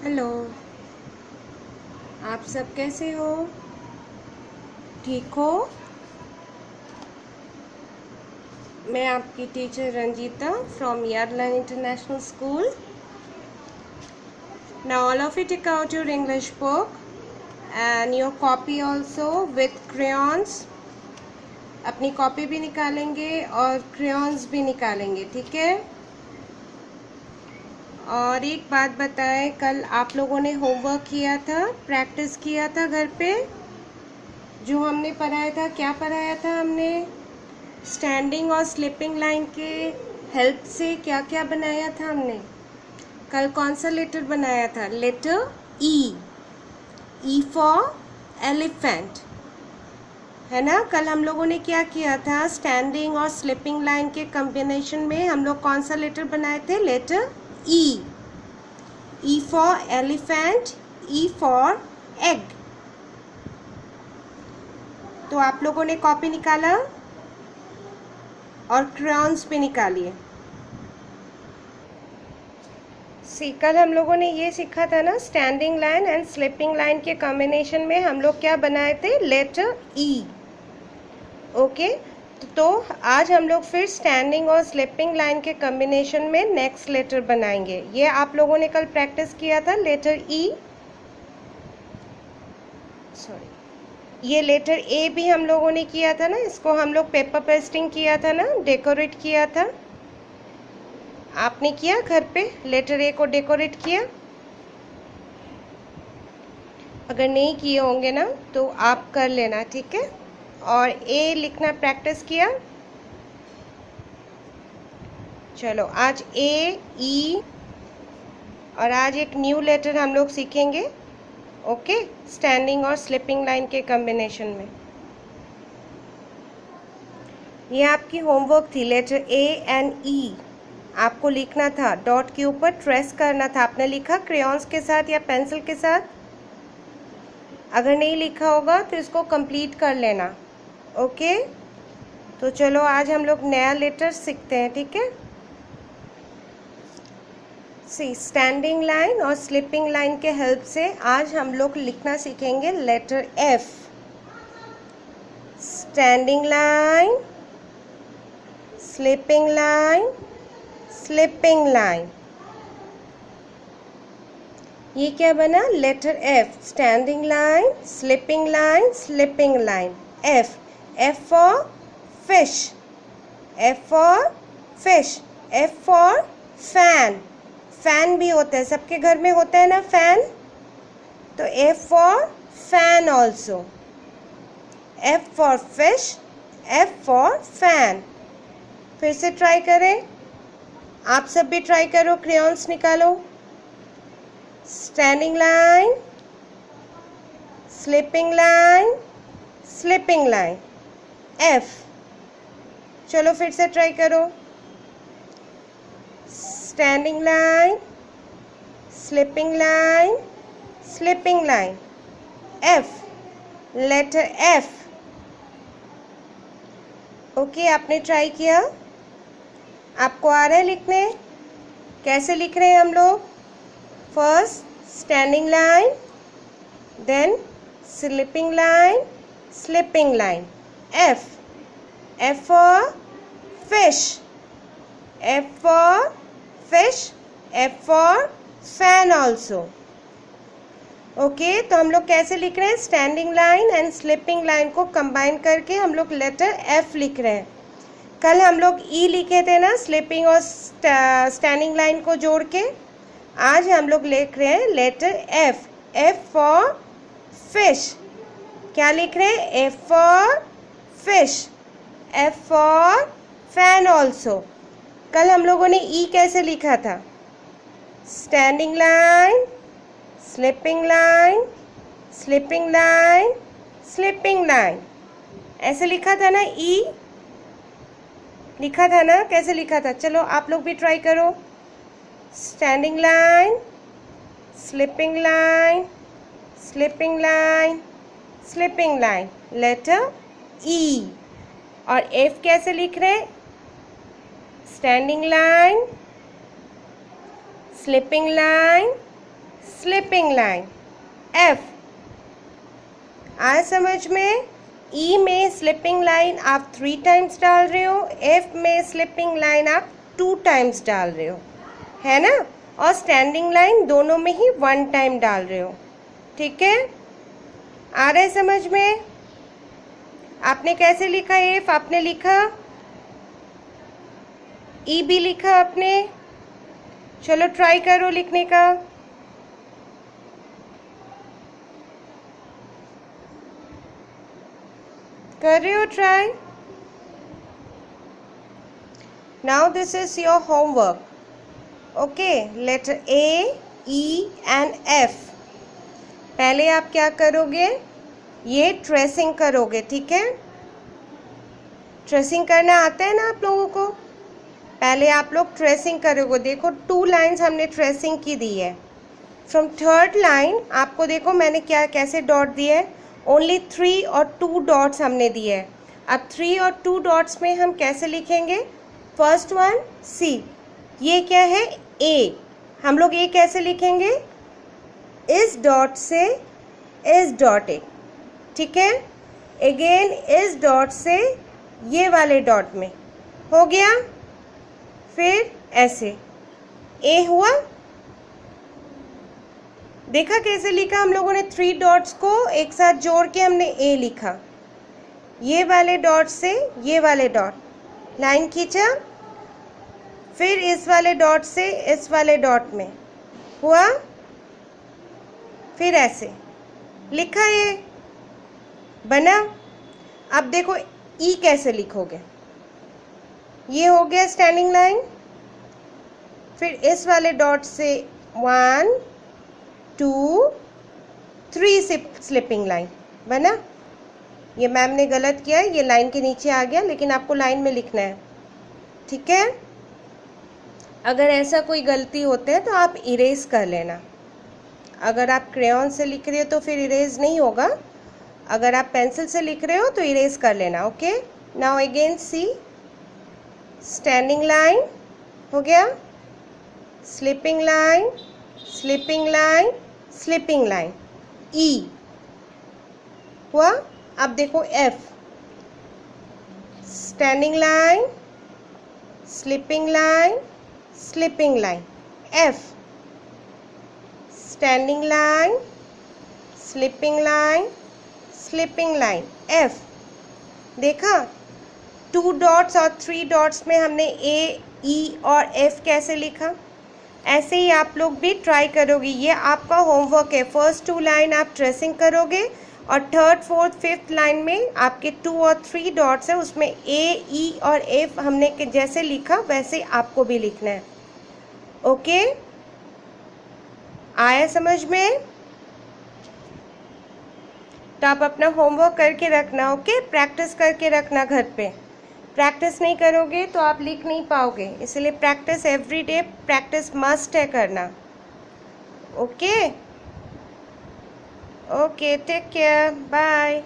Hello. आप सब कैसे हो? ठीक हो? मैं आपकी teacher Ranjita from Yardland international school. Now all of you take out your English book and your copy also with crayons. अपनी कॉपी भी निकालेंगे और crayons भी निकालेंगे, ठीक है? और एक बात बताएं, कल आप लोगों ने होमवर्क किया था, प्रैक्टिस किया था घर पे? जो हमने पढ़ाया था, क्या पढ़ाया था हमने? स्टैंडिंग और स्लिपिंग लाइन के हेल्प से क्या क्या बनाया था हमने? कल कौन सा लेटर बनाया था? Letter E. E for elephant, है ना? कल हम लोगों ने क्या किया था? स्टैंडिंग और स्लिपिंग लाइन के कॉम्बिनेशन में हम लोग कौन सा लेटर बनाए थे? Letter E. E for elephant, E for egg. तो आप लोगों ने कॉपी निकाला और क्रेयॉन्स भी निकालिए। कल हम लोगों ने ये सीखा था ना, standing line and slipping line के कॉम्बिनेशन में हम लोग क्या बनाए थे? लेटर ई। ओके, तो आज हम लोग फिर स्टैंडिंग और स्लिपिंग लाइन के कॉम्बिनेशन में नेक्स्ट लेटर बनाएंगे। ये आप लोगों ने कल प्रैक्टिस किया था, लेटर ई। सॉरी, ये लेटर ए भी हम लोगों ने किया था ना, इसको हम लोग पेपर पेस्टिंग किया था ना, डेकोरेट किया था। आपने किया घर पे? लेटर ए को डेकोरेट किया? अगर नहीं किए होंगे ना तो आप कर लेना, ठीक है? और ए लिखना प्रैक्टिस किया? चलो, आज ए, ई और आज एक न्यू लेटर हम लोग सीखेंगे। ओके, स्टैंडिंग और स्लिपिंग लाइन के कॉम्बिनेशन में। ये आपकी होमवर्क थी, लेटर ए एंड ई आपको लिखना था, डॉट के ऊपर ट्रेस करना था। आपने लिखा क्रेयॉन्स के साथ या पेंसिल के साथ? अगर नहीं लिखा होगा तो इसको कंप्लीट कर लेना। ओके, तो चलो आज हम लोग नया लेटर सीखते हैं, ठीक है? स्टैंडिंग लाइन और स्लिपिंग लाइन के हेल्प से आज हम लोग लिखना सीखेंगे letter F. Standing line, slipping line, slipping line. ये क्या बना? Letter F. Standing line, slipping line, slipping line. F. F for fish, F for fish. F for fan. Fan भी होता है, सबके घर में होता है ना फैन, तो F for fan also. F for fish, F for fan. फिर से ट्राई करें, आप सब भी ट्राई करो, क्रेयॉन्स निकालो। Standing line, slipping line, slipping line, F. चलो फिर से ट्राई करो। Standing line, slipping line, slipping line, F. Letter F. Okay, आपने ट्राई किया? आपको आ रहा है लिखने? कैसे लिख रहे हैं हम लोग? First standing line, then slipping line, slipping line, F. F for fish, F for fish, F for fan also. Okay, तो हम लोग कैसे लिख रहे हैं? Standing line and slipping line को कंबाइन करके हम लोग लेटर एफ लिख रहे हैं। कल हम लोग ई लिखे थे ना, स्लिपिंग और स्टैंडिंग लाइन को जोड़ के। आज हम लोग लिख रहे हैं letter F. F for fish. क्या लिख रहे हैं? F for fish, F for fan also. कल हम लोगों ने ई कैसे लिखा था? Standing line, slipping line, slipping line, slipping line, ऐसे लिखा था ना? ई लिखा था ना? कैसे लिखा था? चलो आप लोग भी ट्राई करो। Standing line, slipping line, slipping line, slipping line, letter E. और एफ कैसे लिख रहे हैं? Standing line, slipping line, slipping line F. आया समझ में? ई में स्लिपिंग लाइन आप 3 टाइम्स डाल रहे हो, एफ में स्लिपिंग लाइन आप 2 टाइम्स डाल रहे हो, है ना? और स्टैंडिंग लाइन दोनों में ही 1 टाइम डाल रहे हो। ठीक है, आ रहा है समझ में? आपने कैसे लिखा? एफ आपने लिखा, ई भी लिखा आपने। चलो ट्राई करो लिखने का। कर रहे हो try? Now this is your homework. Okay, letter A, E and F. पहले आप क्या करोगे? ये ट्रेसिंग करोगे, ठीक है? ट्रेसिंग करना आता है ना आप लोगों को? पहले आप लोग ट्रेसिंग करोगे। देखो 2 लाइंस हमने ट्रेसिंग की दी है। फ्रॉम 3rd लाइन आपको देखो मैंने क्या कैसे डॉट दिए है, ओनली 3 और 2 डॉट्स हमने दिए है। अब 3 और 2 डॉट्स में हम कैसे लिखेंगे? फर्स्ट वन सी, ये क्या है? ए। हम लोग ए कैसे लिखेंगे? इस डॉट से इस डॉट ए, ठीक है? अगेन इस डॉट से ये वाले डॉट में, हो गया? फिर ऐसे ए हुआ। देखा कैसे लिखा हम लोगों ने? 3 डॉट्स को एक साथ जोड़ के हमने ए लिखा। ये वाले डॉट से ये वाले डॉट, लाइन खींचा, फिर इस वाले डॉट से इस वाले डॉट में हुआ, फिर ऐसे लिखा, ये बना। अब देखो ई कैसे लिखोगे? ये हो गया स्टैंडिंग लाइन, फिर इस वाले डॉट से 1 2 3 स्लिपिंग लाइन बना। ये मैम ने गलत किया है, ये लाइन के नीचे आ गया, लेकिन आपको लाइन में लिखना है, ठीक है? अगर ऐसा कोई गलती होता है तो आप इरेज कर लेना। अगर आप क्रेयॉन से लिख रहे हो तो फिर इरेज नहीं होगा, अगर आप पेंसिल से लिख रहे हो तो इरेज कर लेना। Okay, now again see, standing line हो गया, sleeping line, slipping line, slipping line, E हुआ। अब देखो F, standing line, slipping line, slipping line, F, standing line, slipping line, slipping line, F. देखा 2 डॉट्स और 3 डॉट्स में हमने ए, ई और एफ कैसे लिखा? ऐसे ही आप लोग भी ट्राई करोगे। ये आपका होमवर्क है। फर्स्ट 2 लाइन आप ट्रेसिंग करोगे और 3rd 4th 5th लाइन में आपके 2 और 3 डॉट्स है, उसमें ए, ई और एफ हमने जैसे लिखा वैसे आपको भी लिखना है। ओके, आया समझ में? तो आप अपना होमवर्क करके रखना। ओके, प्रैक्टिस करके रखना घर पे। प्रैक्टिस नहीं करोगे तो आप लिख नहीं पाओगे, इसलिए practice every day, practice must है करना। Okay okay, take care, bye.